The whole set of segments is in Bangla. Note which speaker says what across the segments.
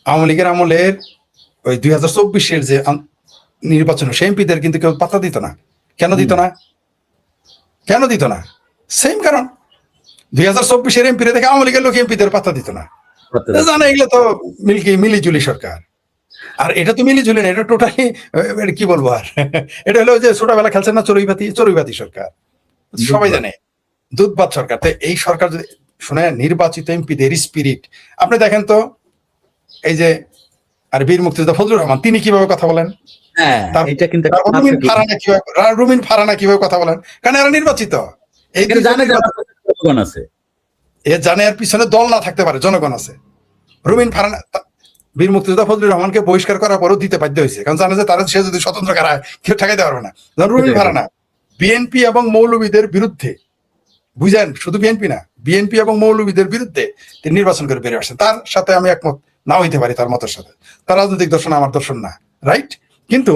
Speaker 1: আওয়ামী লীগের আমলের ওই 2024-এর যে নির্বাচন, সেই এমপিদের কিন্তু কেউ পাত্তা দিত না। কেন দিত না? কেন দিত না? সেম কারণ, 2024-এর এমপিরে দেখে আওয়ামী লীগের লোক এমপিদের পাত্তা দিত না। জানে এগুলো তো মিলিজুলি সরকার। আর এটা তো মিলিজুলি না, এটা টোটালি কি বলবো আর এটা হলো যে ছোটবেলা খেলছেন না চড়ুইবাতি সরকার, সবাই জানে, দুধবাদ সরকার। তো এই সরকার যদি শুনে নির্বাচিত এমপিদের স্পিরিট আপনি দেখেন তো, এই যে আর বীর মুক্তিযোদ্ধা ফজলুর রহমান তিনি কিভাবে কথা বলেন, রুমিন ফারানা কিভাবে কথা বলেন, কারণ এরা নির্বাচিত। এই
Speaker 2: জনগণ আছে,
Speaker 1: এ জানে এর পিছনে দল না থাকতে পারে, জনগণ আছে। রুমিন ফারানা বীর মুক্তিযোদ্ধা ফজলুর রহমানকে বহিষ্কার করার পরেও দিতে বাধ্য হয়েছে, কারণ জানে যে তারা সে যদি স্বতন্ত্র কারায় কেউ ঠেকাইতে পারবে না। রুমিন ফারানা বিএনপি এবং মৌলবীদের বিরুদ্ধে, বুঝেন, শুধু বিএনপি না, বিএনপি এবং মৌলবীদের বিরুদ্ধে তিনি নির্বাচন করে বেরিয়ে আসছেন। তার সাথে আমি একমত নাও হইতে পারি, তার মতের সাথে, তার রাজনৈতিক দর্শন আমার দর্শন না, রাইট? কিন্তু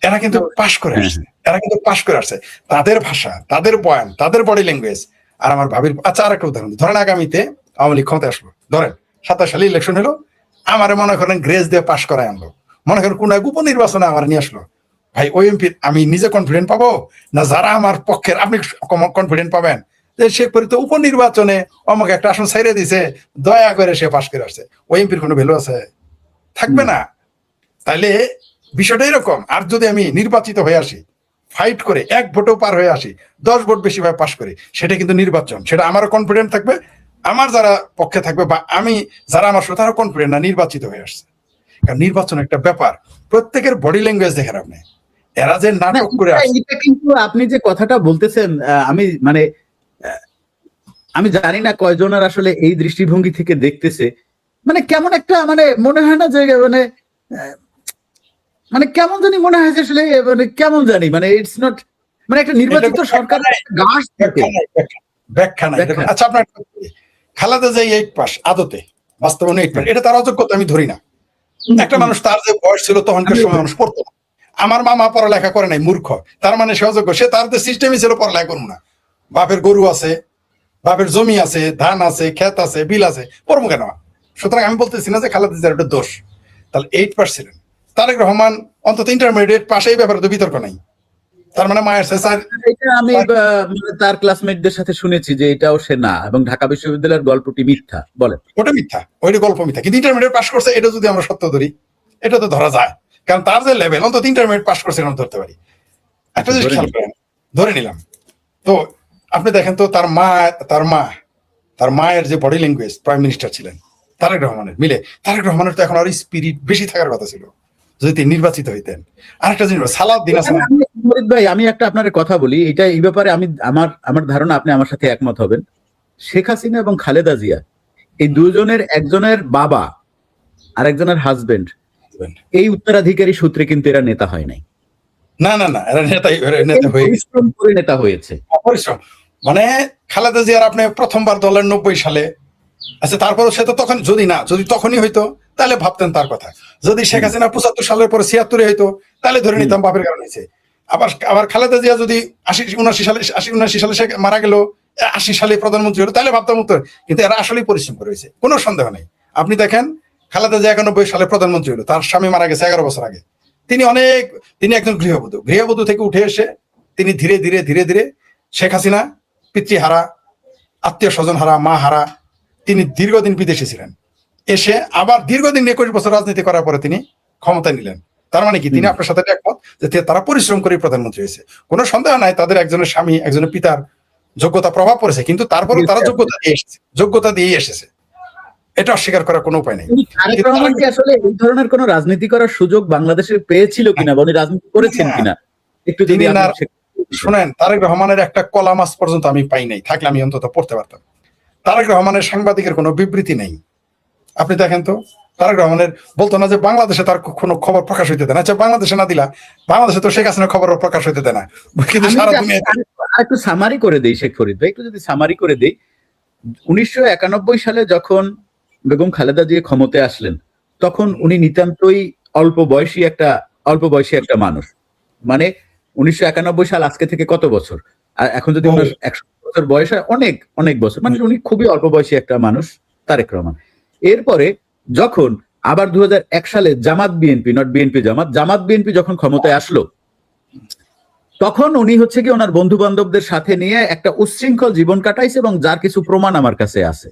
Speaker 1: এরা কিন্তু পাশ করে আসছে, এরা কিন্তু পাশ করে আসছে। তাদের ভাষা, তাদের বয়ান, তাদের বডি ল্যাঙ্গুয়েজ আর আমার ভাবির। আচ্ছা, আর একটা উদাহরণ ধরেন, আগামীতে আওয়ামী লীগ ক্ষমতায় আসলো, ধরেন 27 সালে ইলেকশন হলো, আমার মনে করেন গ্রেস দিয়ে পাশ করায় আনলো, মনে করেন কোন এক উপনির্বাচনে আমার নিয়ে আসলো, ভাই ওই এমপি আমি নিজে কনফিডেন্ট পাবো না যারা আমার পক্ষের আপনি কনফিডেন্ট পাবেন যে সে পরিত উপনির্বাচনে আমাকে একটা আসন ছাইড়ে দিছে, দয়া করে সে পাশ করে আসছে, ওই এমপির কোনো ভ্যালু আছে? থাকবে না। তাইলে বিষয়টা এরকম। আর যদি আমি নির্বাচিত হয়ে আসি, ফাইট করে 1 ভোটেও পার হয়ে আসি, 10 ভোট বেশি ভাবে পাশ করে, সেটা কিন্তু নির্বাচন, সেটা আমারও কনফিডেন্ট থাকবে, আমার যারা পক্ষে থাকবে বা আমি যারা আমার সাথে তারও কনফিডেন্ট না নির্বাচিত হয়ে আসছে। কারণ নির্বাচন একটা ব্যাপার, প্রত্যেকের বডি ল্যাঙ্গুয়েজ দেখেন আপনি, এরা যে নাটক করে আসছে।
Speaker 2: এটা কিন্তু আপনি যে কথাটা বলতেছেন, আমি জানি না কয়জনের আসলে এই দৃষ্টিভঙ্গি থেকে দেখতেছে, কেমন একটা মনে হয় না যে কেমন জানি মনে হয় যে আসলে কেমন জানি ইটস নট একটা নির্বাচিত সরকার
Speaker 1: ব্যাখ্যা নাই। আচ্ছা, আপনার খালেদা জিয়া 8 পাস, আদতে বাস্তবে 8 পাস, এটা তার অযোগ্যতা আমি ধরি না। একটা মানুষ, তার যে বয়স ছিল তখনকার সময় মানুষ পড়তো না। আমার মামা পড়ালেখা করে নাই, মূর্খ, তার মানে সে অযোগ্য? সে তার তো সিস্টেমই ছিল পড়ালেখা করবো না, বাপের গরু আছে, বাপের জমি আছে, ধান আছে, ক্ষেত আছে, বিল আছে, পড়বো কেন? সুতরাং আমি বলতেছি না যে খালেদা জিয়ার একটা দোষ। তাহলে 8 পাস ছিলেন। তারেক রহমান অন্তত ইন্টারমিডিয়েট পাশে, এই ব্যাপারে তো বিতর্ক নাই। তার মানে মায়ের
Speaker 2: আমি তার ক্লাসমেটদের সাথে শুনেছি যে এটাও সে না, এবং ঢাকা বিশ্ববিদ্যালয়ের গল্পটি মিথ্যা বলেন।
Speaker 1: ওটা মিথ্যা, ওইটা গল্প মিথ্যা, কিন্তু ইন্টারমিডিয়েট পাস করছে, এটা যদি আমরা সত্য ধরি, এটা তো ধরা যায়, কারণ তার যে লেভেল, অন্তত ইন্টারমিডিয়েট পাস করছে আমরা ধরতে পারি। একটা জিনিস খেয়াল করেন, ধরে নিলাম তো, আপনি দেখেন তো, তার মায়ের যে বডি ল্যাঙ্গুয়েজ, প্রাইম মিনিস্টার ছিলেন তারেক রহমানের, মিলে তারেক রহমানের তো এখন আর স্পিরিট বেশি থাকার কথা ছিল যদি তিনি নির্বাচিত হইতেন। আরেকটা জিনিস, সালাউদ্দিন হাসান
Speaker 2: ভাই, আমি একটা আপনার কথা বলি, এটা এই ব্যাপারে আমি আমার ধারণা আপনি আমার সাথে একমত হবেন। শেখ হাসিনা এবং খালেদা জিয়া, এই দুজনের, একজনের বাবা আর একজনের হাজবেন্ড, এই উত্তরাধিকারী সূত্রে কিন্তু এরা নেতা হয় নাই।
Speaker 1: না, এরা
Speaker 2: নেতা হয়েছে।
Speaker 1: পরিশ্রম, মানে খালেদা জিয়ার আপনি প্রথমবার দলের 90 সালে, আচ্ছা, তারপরে সে তো তখন যদি তখনই হইতো তাহলে ভাবতেন তার কথা। যদি শেখ হাসিনা 75 সালের পরে 76 হইতো তাহলে ধরে নিতাম বাপের কারণ হয়েছে। আবার খালেদা জিয়া যদি 79 সালে সে মারা গেল, 80 সালে প্রধানমন্ত্রী হলো, তাহলে ভাবতাম উত্তর। কিন্তু এরা আসলেই পরিশ্রম করেছে, কোনো সন্দেহ নেই। আপনি দেখেন, খালেদা জিয়া 91 সালে প্রধানমন্ত্রী হলো, তার স্বামী মারা গেছে 11 বছর আগে। তিনি একজন গৃহবধূ থেকে উঠে এসে তিনি ধীরে ধীরে শেখ হাসিনা পিতৃহারা, আত্মীয় স্বজন হারা, মা হারা, তিনি দীর্ঘদিন বিদেশে ছিলেন, এসে আবার দীর্ঘদিন 21 বছর রাজনীতি করার পরে তিনি ক্ষমতা নিলেন। তার মানে কি, তিনি আপনার সাথে একমত যে তারা পরিশ্রম করে প্রধানমন্ত্রী হয়েছে? কোনো সন্দেহ নাই তাদের একজনের স্বামী, একজনের পিতার যোগ্যতা প্রভাব পড়েছে, কিন্তু তারপরে তারা যোগ্যতা দিয়ে এসেছে, এটা অস্বীকার করার কোনো উপায় নেই।
Speaker 2: আসলে এই ধরনের কোন রাজনীতি করার সুযোগ বাংলাদেশে পেয়েছিল কিনা, বা রাজনীতি করেছেন কিনা একটু যদি
Speaker 1: শোনেন। তারেক রহমানের একটা কলাম আজ পর্যন্ত আমি পাই নাই, থাকলে আমি অন্তত পড়তে পারতাম। তারেক রহমানের সাংবাদিকের কোনো বিবৃতি নেই। আপনি দেখেন তো, তারেক রহমানের বলতো না যে বাংলাদেশে তার কোনো খবর প্রকাশ হইতে দেয় না। আচ্ছা, বাংলাদেশে না দিলা, বাংলাদেশে তো শেখ হাসিনার খবর প্রকাশ হইতে দেয় না, কিন্তু সারা দুনিয়া।
Speaker 2: একটু সামারি করে দেই শেখ ফরিদ ভাই, একটু যদি সামারি করে দেই। 1991 সালে যখন বেগম খালেদা জিয়া ক্ষমতায় আসলেন, তখন উনি নিতান্তই অল্প বয়সী একটা মানুষ। 1991 সাল আজকে থেকে কত বছর, আর এখন যদি 100 বছর বয়স হয়, অনেক বছর, উনি খুবই অল্প বয়সী একটা মানুষ, তারেক রহমান। এরপরে যখন আবার 2001 সালে Jamaat BNP, not BNP Jamaat BNP যখন ক্ষমতায় আসলো, তখন উনি হচ্ছে কি ওনার বন্ধু বান্ধবদের সাথে নিয়ে একটা উচ্ছৃঙ্খল জীবন কাটাইছে, এবং যার কিছু প্রমাণ আমার কাছে আছে,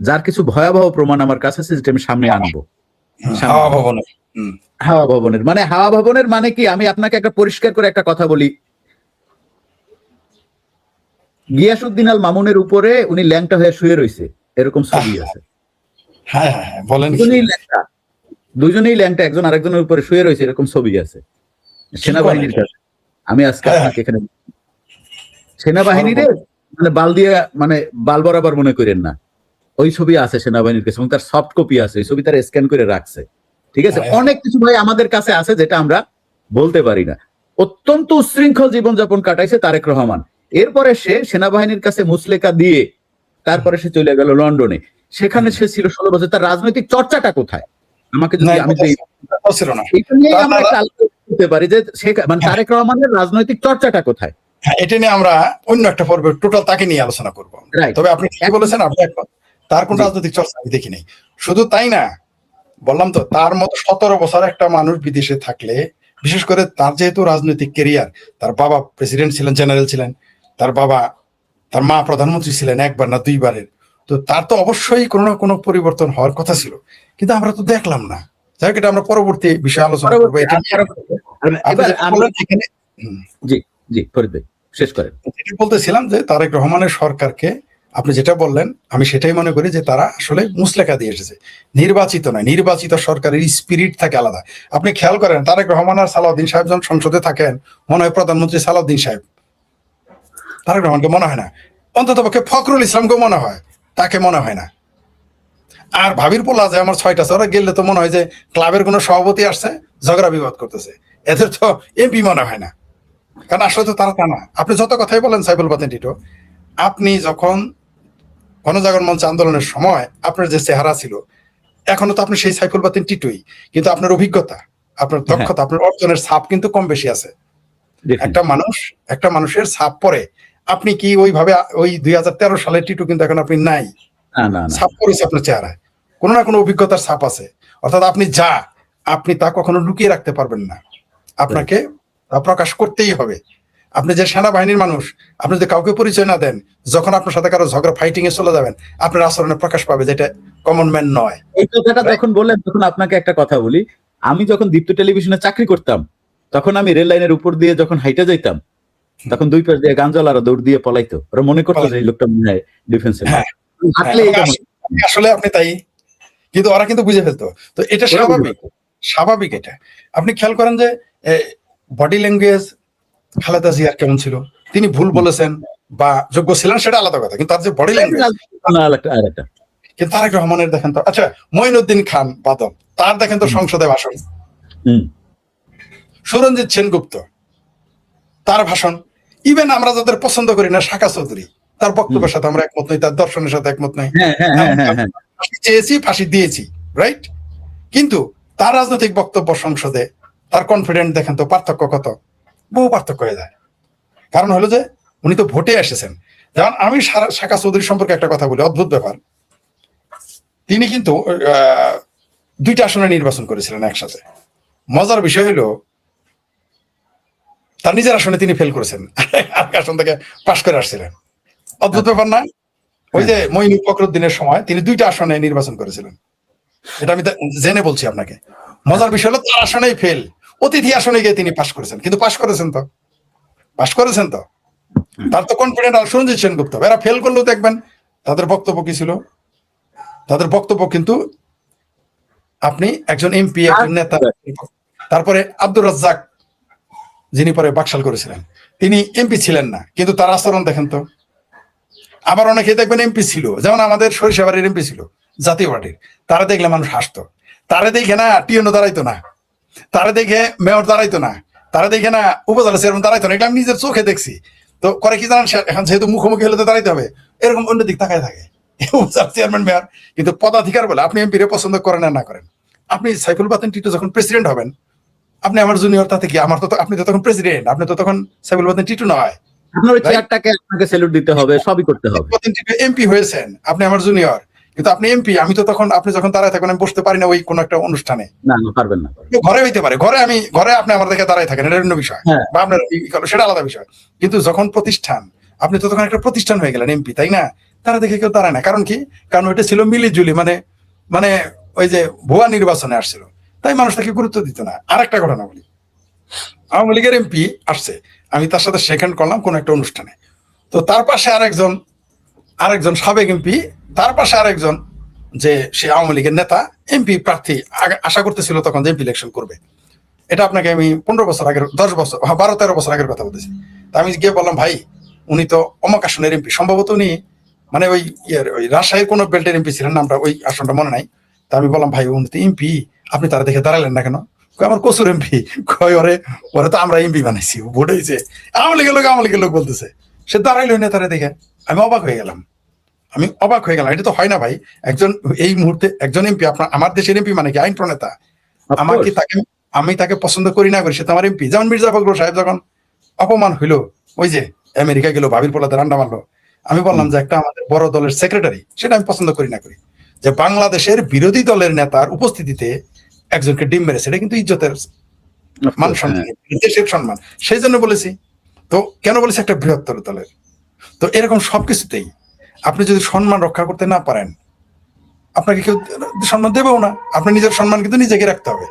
Speaker 2: যার কিছু ভয়াবহ প্রমাণ আমার কাছে আছে, যেটা আমি সামনে আনবো।
Speaker 1: হাওয়া ভবনে।
Speaker 2: হাওয়া ভবনের মানে কি, আমি আপনাকে একটা পরিষ্কার করে একটা কথা বলি। গিয়াসউদ্দিন আল মামুনের উপরে উনি ল্যাংটা হয়ে শুয়ে রয়েছে, এরকম ছবি আছে।
Speaker 1: হ্যাঁ হ্যাঁ হ্যাঁ, বলেন।
Speaker 2: দুজনেই ল্যাংটা, একজন আরেকজনের উপরে শুয়ে রয়েছে, এরকম ছবি আছে সেনাবাহিনীর কাছে। আমি আজকে আপনাকে এখানে সেনাবাহিনীর মানে বাল দিয়ে, মানে বাল বরাবর মনে করেন না, ওই ছবি আছে সেনাবাহিনীর কাছে, এবং তার সফট কপি আছে, ওই ছবি তারা স্ক্যান করে রাখছে। ঠিক আছে, অনেক কিছু ভাই আমাদের কাছে আছে যেটা আমরা বলতে পারি না। অত্যন্ত উচ্ছৃঙ্খল জীবনযাপন কাটাইছে তারেক রহমান। এরপরে সে সেনাবাহিনীর কাছে মুসলেকা দিয়ে তারপরে সে চলে গেল লন্ডনে। সেখানে সে ছিল 16 বছর। তার রাজনৈতিক চর্চাটা কোথায়? আমাকে যদি আমি এটা নিয়ে আমরা বলতে পারি যে মানে তারেক রহমানের রাজনৈতিক চর্চাটা কোথায়?
Speaker 1: হ্যাঁ, এটা নিয়ে আমরা অন্য একটা পর্বে টোটাল তাকে নিয়ে আলোচনা করবো। তবে আপনি কি বলেছেন, আপনি তার কোন রাজনৈতিক চর্চা আমি দেখি নাই। শুধু তাই না, বললাম তো, তার মতো 17 বছর একটা মানুষ বিদেশে থাকলে, বিশেষ করে তার যেহেতু রাজনৈতিক কেরিয়ার, তার বাবা প্রেসিডেন্ট ছিলেন, জেনারেল ছিলেন, তার মা প্রধানমন্ত্রী ছিলেন একবার না দুইবারের, তো তার তো অবশ্যই কোনো না কোনো পরিবর্তন হওয়ার কথা ছিল, কিন্তু আমরা তো দেখলাম না। যাই হোক, এটা আমরা পরবর্তী বিষয়ে আলোচনা করবো। বলতেছিলাম যে তারেক রহমানের সরকারকে আপনি যেটা বললেন, আমি সেটাই মনে করি যে তারা আসলে মুসলেকা দিয়ে এসেছে, নির্বাচিত নয়। নির্বাচিত সরকারের স্পিরিট থাকে আলাদা। আপনি খেয়াল করেন, তারেক রহমান আর সালাউদ্দিন সাহেব যখন সংসদে থাকেন, মনে হয় প্রধানমন্ত্রী সালাউদ্দিন সাহেব, তারেক রহমানকে মনে হয় না। অন্তত পক্ষে ফখরুল ইসলামকে মনে হয়, তাকে মনে হয় না। আর ভাবির পোলা যে আমার 6টা ওরা গেলে তো মনে হয় যে ক্লাবের কোনো সভাপতি আসছে, ঝগড়া বিবাদ করতেছে, এদের তো এমপি মনে হয় না। কারণ আসলে তো তারা তা না। আপনি যত কথাই বলেন সাইফুল বাতিন টিটো, আপনি যখন গণজাগরণ মঞ্চ আন্দোলনের সময় আপনার যে চেহারা ছিল, এখনো তো আপনি সেই সাইফুল বাতিন টিটোই, কিন্তু আপনার অভিজ্ঞতা, আপনার দক্ষতা, আপনার অর্জনের ছাপ কিন্তু কম বেশি আছে। একটা মানুষের ছাপ পরে, আপনি কি ওইভাবে ওই 2013 সালের টিটু কিন্তু এখন আপনি নাই। ছাপ পড়েছে আপনার চেহারায়, কোনো না কোনো অভিজ্ঞতার ছাপ আছে। অর্থাৎ আপনি তা কখনো লুকিয়ে রাখতে পারবেন না, আপনাকে তা প্রকাশ করতেই হবে। আপনি যে সেনাবাহিনীর মানুষ, আপনি যদি কাউকে পরিচয় না দেন, যখন আপনার সাথে কারো ঝগড়া ফাইটিং এ চলে যাবেন, আপনার আচরণে প্রকাশ পাবে যেটা কমন ম্যান নয়।
Speaker 2: এই কথাটা যখন বললেন, তখন আপনাকে একটা কথা বলি। আমি যখন দীপ্ত টেলিভিশনে চাকরি করতাম, তখন আমি রেল লাইনের উপর দিয়ে যখন হাইটে যাইতাম, তখন দুই পাশ দিয়ে গাঞ্জালারা দৌড় দিয়ে পলাইতো। ওরা মনে করতো যে এই লোকটা মনে হয় ডিফেন্সের।
Speaker 1: আসলে আপনি তাই, কিন্তু ওরা কিন্তু বুঝে ফেলতো। তো এটা স্বাভাবিক। এটা আপনি খেয়াল করেন যে বডি ল্যাঙ্গুয়েজ খালেদা জিয়ার কেমন ছিল, তিনি ভুল বলেছেন বা যোগ্য ছিলেন সেটা আলাদা কথা, কিন্তু তার যে বডি ল্যাঙ্গুয়েজ। কিন্তু তারেক রহমানের দেখেন তো, আচ্ছা মঈনুদ্দিন খান বাদল, তার দেখেন তো সংসদে ভাষণ, সুরঞ্জিত সেনগুপ্ত তার ভাষণ, ইভেন আমরা যাদের পছন্দ করি না, শাখা চৌধুরী, তার বক্তব্যের সাথে আমরা একমত নই, তার দর্শনের সাথে একমত নই, চেয়েছি ফাঁসি দিয়েছি, রাইট? কিন্তু তার রাজনৈতিক বক্তব্য সংসদে, তার কনফিডেন্ট দেখেন তো পার্থক্য কত, বহু পার্থক্য হয়ে যায়। কারণ হলো যে উনি তো ভোটে এসেছেন। যেমন আমি শাখা চৌধুরী সম্পর্কে একটা কথা বলি, অদ্ভুত ব্যাপার। তিনি কিন্তু 2টা আসনে নির্বাচন করেছিলেন একসাথে। মজার বিষয় হলো তার নিজের আসনে তিনি ফেল করেছেন, আসন থেকে পাশ করে আসছিলেন। অদ্ভুত ব্যাপার না? ওই যে মঈনুল ফখরুদ্দিনের সময় তিনি 2টা আসনে নির্বাচন করেছিলেন, এটা আমি জেনে বলছি আপনাকে। মজার বিষয় হলো তার আসনেই ফেল, অতিথি আসনে গিয়ে তিনি পাশ করেছেন, কিন্তু পাশ করেছেন তো। তার তো কনফিডেন্ট। আর সুরঞ্জিত সেনগুপ্ত, এরা ফেল করলেও দেখবেন তাদের বক্তব্য কি ছিল। তাদের বক্তব্য কিন্তু আপনি একজন এমপি, একজন নেতা। তারপরে আব্দুর রাজ্জাক, যিনি পরে বাকশাল করেছিলেন, তিনি এমপি ছিলেন না, কিন্তু তার আচরণ দেখেন তো। আবার অনেকে দেখবেন এমপি ছিল, যেমন আমাদের সরিষাবাড়ির এমপি ছিল জাতীয় পার্টির, তারা দেখলে মানুষ হাসতো। তারা দেখে না টিএনও দাঁড়াইতো না, তারা দেখে মেয়র দাঁড়াইতো না, তারা দেখে না উপজেলা চেয়ারম্যান দাঁড়াইতো না। এটা আমি নিজের চোখে দেখছি। তো করে কি জানেন, এখন যেহেতু মুখোমুখি হলে তো দাঁড়াইতে হবে, এরকম অন্য দিক তাকায় থাকে উপজেলা চেয়ারম্যান, মেয়র। কিন্তু পদাধিকার বলে আপনি এমপি রে পছন্দ করেন না করেন, আপনি সাইফুল বাতিন টিটু যখন প্রেসিডেন্ট হবেন, আপনি আমার জুনিয়র, তাতে কি? আপনি তো তখন প্রেসিডেন্ট, আপনি তো তখন সাইফুল বাতিন টিটু নয়।
Speaker 2: আপনার চেয়ারটাকে আপনাকে স্যালুট দিতে হবে, সবই করতে হবে।
Speaker 1: এমপি হয়েছেন, আপনি আমার জুনিয়র, কিন্তু আপনি এমপি, আমি তো তখন, আপনি যখন দাঁড়ায় থাকেন আমি বসতে পারি না ওই কোনো একটা অনুষ্ঠানে।
Speaker 2: না পারবেন না।
Speaker 1: ঘরে হইতে পারে, ঘরে আপনি আমার দেখে দাঁড়ায় থাকেন, এটা অন্য বিষয়,
Speaker 2: হ্যাঁ।
Speaker 1: বা আপনার সেটা আলাদা বিষয়। কিন্তু যখন প্রতিষ্ঠান, আপনি তো তখন একটা প্রতিষ্ঠান হয়ে গেলেন এমপি, তাই না? তারা দেখে কেউ দাঁড়ায় না। কারণ কি? কারণ ওইটা ছিল মিলিজুলি, মানে ওই যে ভুয়া নির্বাচনে আসছিল, তাই মানুষ তাকে গুরুত্ব দিত না। আর একটা ঘটনা বলি, আওয়ামী লীগের এমপি আসছে, আমি তার সাথে সেকেন্ড করলাম কোন একটা অনুষ্ঠানে, তো তার পাশে আরেকজন সাবেক এমপি, তার পাশে আরেকজন যে সে আওয়ামী লীগের নেতা, এমপি প্রার্থী আশা করতেছিল তখন যে এমপি ইলেকশন করবে। এটা আপনাকে আমি 15 বছর আগের, 10 বছর, 12-13 বছর আগের কথা বলতেছি। তা আমি গিয়ে বললাম, ভাই উনি তো অমক আসনের এমপি, সম্ভবত উনি মানে ওই রাজশাহীর কোন বেল্টের এমপি ছিলেন, নামটা ওই আসনটা মনে নাই। তা আমি বললাম, ভাই উনি তো এমপি, আপনি তারা দেখে দাঁড়ালেন না কেন? আমার কসুর এমপি। কয় ওরে তো আমরা এমপি বানাইছি, ভোট হয়েছে, আওয়ামী লীগের লোক বলতেছে, সে দাঁড়াইলো না তারা দেখে। আমি অবাক হয়ে গেলাম, এটা তো হয় না ভাই। একজন এই মুহূর্তে একজন এমপি, আমার দেশের এমপি মানে কি আইন প্রণেতা? আমাকে আমি তাকে পছন্দ করি না করি, সে তো আমার এমপি। যেমন মির্জা ফখরুল সাহেব যখন অপমান হইলো, ওই যে আমেরিকা গেল, ভাবির পোলাতে রান্না মারলো, আমি বললাম যে একটা আমাদের বড় দলের সেক্রেটারি, সেটা আমি পছন্দ করি না করি, যে বাংলাদেশের বিরোধী দলের নেতার উপস্থিতিতে একজনকে ডিম মেরেছে, এটা কিন্তু ইজ্জতের, মান সম্মান, দেশের সম্মান। সেই জন্য বলেছি। তো কেন বলেছি? একটা বৃহত্তর দলের। তো এরকম সবকিছুতেই আপনি যদি সম্মান রক্ষা করতে না পারেন, আপনাকে কেউ সম্মান দেবেও না। আপনার নিজের সম্মান কিন্তু নিজেকে রাখতে হবে।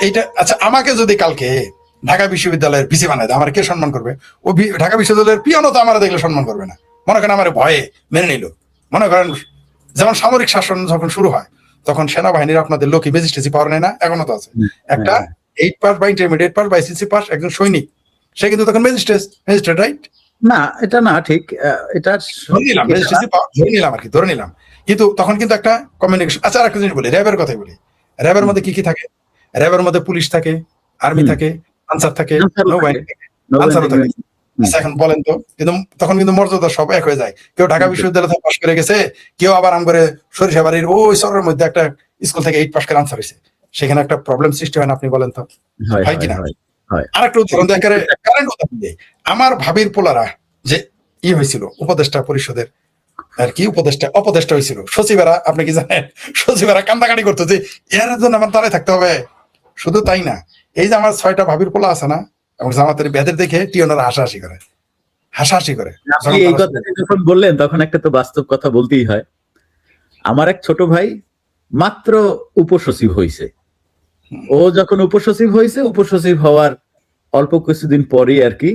Speaker 1: এইটা আচ্ছা, আমাকে যদি কালকে ঢাকা বিশ্ববিদ্যালয়ের ভিসি বানায় দেয়, আমার কে সম্মান করবে? ও ঢাকা বিশ্ববিদ্যালয়ের পিয়নও তো আমার দেখলে সম্মান করবে না। মনে করেন আমার ভয়ে মেনে নিল। মনে করেন যেমন সামরিক শাসন যখন শুরু হয়, তখন সেনাবাহিনীর আপনাদের লোকই ম্যাজিস্ট্রেসি পাওয়ার নেয় না? এখনো তো আছে। একটা 8 পাস বা ইন্টারমিডিয়েট পাস বা এসএসসি পাস একজন সৈনিক, সে কিন্তু তখন ম্যাজিস্ট্রেট, রাইট?
Speaker 2: না, এটা না ঠিক। এটা
Speaker 1: ধরে নিলাম। কিন্তু তখন কিন্তু একটা কমিউনিকেশন। আচ্ছা, আরেকটা জিনিস বলি, র্যাবের কথাই বলি। র্যাবের মধ্যে কি কি থাকে? র্যাবের মধ্যে পুলিশ থাকে, আর্মি থাকে, আনসার থাকে, নৌবাহিনী থাকে, আনসারও থাকে। আচ্ছা, এখন বলেন তো, কিন্তু তখন কিন্তু মর্যাদা সব এক হয়ে যায়। কেউ ঢাকা বিশ্ববিদ্যালয় থেকে পাশ করে গেছে, কেউ আবার আম করে সরিষাবাড়ির ওই শহরের মধ্যে একটা স্কুল থেকে 8 পাস করে আনসার হয়েছে, সেখানে একটা প্রবলেম সৃষ্টি হয় না? আপনি বলেন তো, হয় কিনা? আরেকটা উদাহরণ দেয়, কারেন্ট উদাহরণ দেয়। আমার ভাবির পোলারা যে হয়েছিল উপদেষ্টা পরিষদের আর কি অপদেষ্টা হয়েছিল, সচিবেরা, আপনি কি জানেন? সচিবেরা কান্দাকাটি করতো যে এর জন্য আমার দাঁড়ায় থাকতে হবে। শুধু তাই না, এই যে আমার 6টা ভাবির পোলা আছে না, এবং জামাতের বেদের দেখে টিয়নারা হাসাহাসি করে।
Speaker 2: এই কথা যখন বললেন তখন একটা তো বাস্তব কথা বলতেই হয়। আমার এক ছোট ভাই মাত্র উপসচিব হয়েছে। ও যখন উপসচিব হওয়ার অল্প কিছুদিন পরে আর কি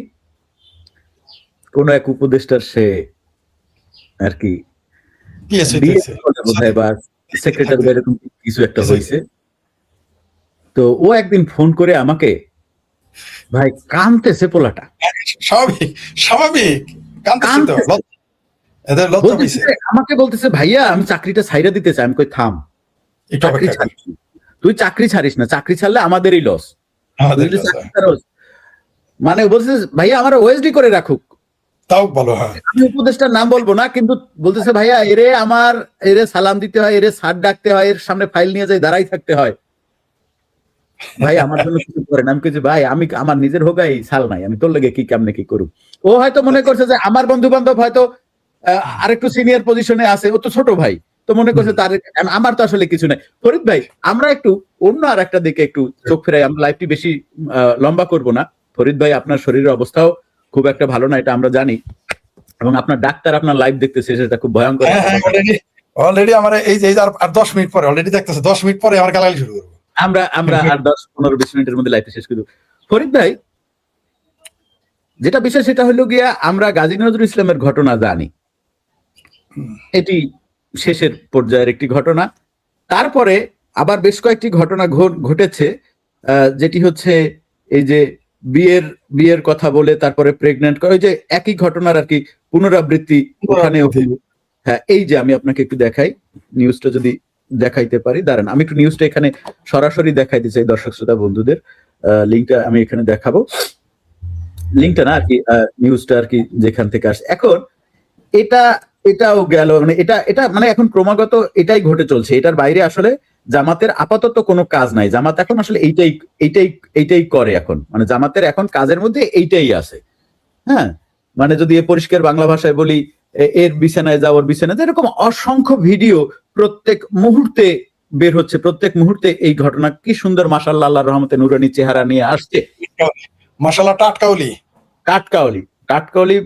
Speaker 2: কোন এক উপদেষ্টার সে আর কি সেক্রেটারি এরকম কিছু একটা হয়েছে। তো ও একদিন ফোন করে আমাকে, ভাই কাঁদতেছে পোলাটা,
Speaker 1: স্বাভাবিক
Speaker 2: আমাকে বলতেছে, ভাইয়া আমি চাকরিটা ছাইরা দিতে চাই। আমি কই থাম, তুই চাকরি ছাড়িস না, চাকরি ছাড়লে আমাদেরই লস। মানে বলছে, ভাইয়া আমার ওএসডি করে রাখুক,
Speaker 1: তাও বলো।
Speaker 2: আমি উপদেষ্টার নাম বলবো না, কিন্তু বলতেছে ভাইয়া এরে সালাম দিতে হয়, এরে স্যার ডাকতে হয়, এর সামনে ফাইল নিয়ে যাই দাঁড়াই থাকতে হয়, ভাই আমার জন্য কিছু করেন। আমি কিছু ভাই, আমি আমার নিজের হোগাই সাল নাই, আমি তোর লেগে কি কেমনে কি করুক। ও হয়তো মনে করছে যে আমার বন্ধু বান্ধব হয়তো আরেকটু সিনিয়র পজিশনে আছে, ও তো ছোট ভাই, তো মনে করছে তার, আমার তো আসলে কিছু নাই। ফরিদ ভাই, আমরা একটু অন্য আর একটা দিকে একটু চোখ ফেরাই, আমরা লাইফটি বেশি লম্বা করব না। ফরিদ ভাই, আপনার শরীরের অবস্থাও খুব একটা ভালো না, এটা আমরা জানি, এবং আপনার ডাক্তার আপনার লাইভ দেখতেছে, সেটা খুব ভয়ঙ্কর।
Speaker 1: অলরেডি আমার এই যে আর 10 মিনিট পরে অলরেডি দেখতেছে, 10 মিনিট পরে আমার গালাগালি শুরু করবো।
Speaker 2: আমরা আর 10-15-20 মিনিটের মধ্যে লাইভটা শেষ করব। ফরিদ ভাই, যেটা বিষয় সেটা হলো গিয়া, আমরা গাজী নজরুল ইসলামের ঘটনা জানি, এটি শেষের পর্যায়ের একটি ঘটনা। তারপরে আবার বেশ কয়েকটি ঘটনা ঘটেছে, যেটি হচ্ছে এই যে বিয়ের কথা বলে তারপরে প্রেগনেন্ট করে, যে একই ঘটনার আর কি পুনরাবৃত্তি ওখানেও। হ্যাঁ, এই যে আমি আপনাকে একটু দেখাই, নিউজটা যদি দেখাইতে পারি, দাঁড়ান আমি একটু নিউজটা এখানে সরাসরি দেখাইতে চাই দর্শক শ্রোতা বন্ধুদের। লিঙ্কটা আমি এখানে দেখাবো, লিঙ্কটা না আর কি, নিউজটা আর কি যেখান থেকে আসে। এখন এটাও গেল, মানে এটা মানে এখন ক্রমাগত এটাই ঘটে চলছে। এটার বাইরে আসলে জামাতের আপাতত কোনো কাজ নাই। জামাত এখন আসলে এইটাই করে এখন, মানে জামাতের এখন কাজের মধ্যে এইটাই আছে। হ্যাঁ, মানে যদি পরিষ্কার বাংলা ভাষায় বলি, এর বিছানায় যাও, ওর বিছানায়, এরকম অসংখ্য ভিডিও প্রত্যেক মুহূর্তে বের হচ্ছে, প্রত্যেক মুহূর্তে এই ঘটনা কি সুন্দর মাশাআল্লাহ আল্লাহর রহমতে নুরানি চেহারা নিয়ে আসছে।
Speaker 1: মাশাআল্লাহ টাটকাউলি।
Speaker 2: টাটকাওয়ালি